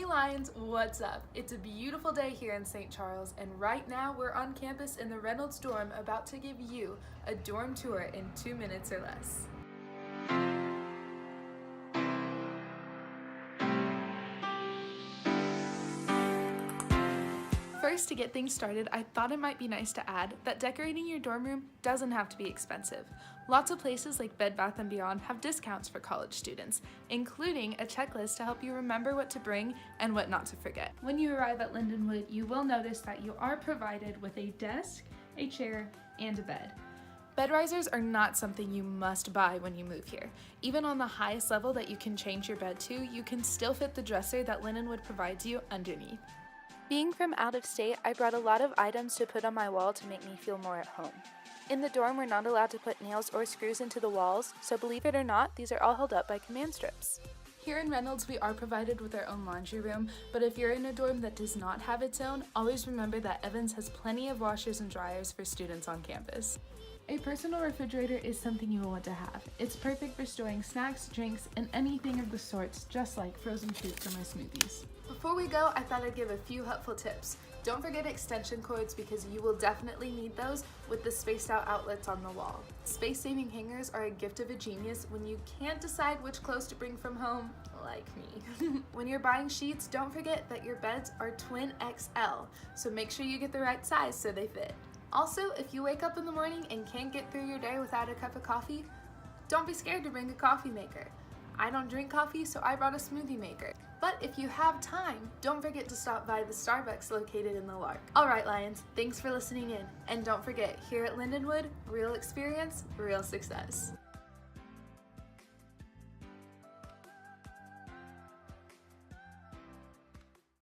Lions, what's up? It's a beautiful day here in St. Charles, and right now we're on campus in the Reynolds dorm about to give you a dorm tour in 2 minutes or less. First, to get things started, I thought it might be nice to add that decorating your dorm room doesn't have to be expensive. Lots of places like Bed Bath & Beyond have discounts for college students, including a checklist to help you remember what to bring and what not to forget. When you arrive at Lindenwood, you will notice that you are provided with a desk, a chair, and a bed. Bed risers are not something you must buy when you move here. Even on the highest level that you can change your bed to, you can still fit the dresser that Lindenwood provides you underneath. Being from out of state, I brought a lot of items to put on my wall to make me feel more at home. In the dorm, we're not allowed to put nails or screws into the walls, so believe it or not, these are all held up by command strips. Here in Reynolds, we are provided with our own laundry room, but if you're in a dorm that does not have its own, always remember that Evans has plenty of washers and dryers for students on campus. A personal refrigerator is something you will want to have. It's perfect for storing snacks, drinks, and anything of the sorts, just like frozen fruit for my smoothies. Before we go, I thought I'd give a few helpful tips. Don't forget extension cords because you will definitely need those with the spaced out outlets on the wall. Space-saving hangers are a gift of a genius when you can't decide which clothes to bring from home, like me. When you're buying sheets, don't forget that your beds are twin XL, so make sure you get the right size so they fit. Also, if you wake up in the morning and can't get through your day without a cup of coffee, don't be scared to bring a coffee maker. I don't drink coffee, so I brought a smoothie maker. But if you have time, don't forget to stop by the Starbucks located in the Lark. Alright Lions, thanks for listening in. And don't forget, here at Lindenwood, real experience, real success.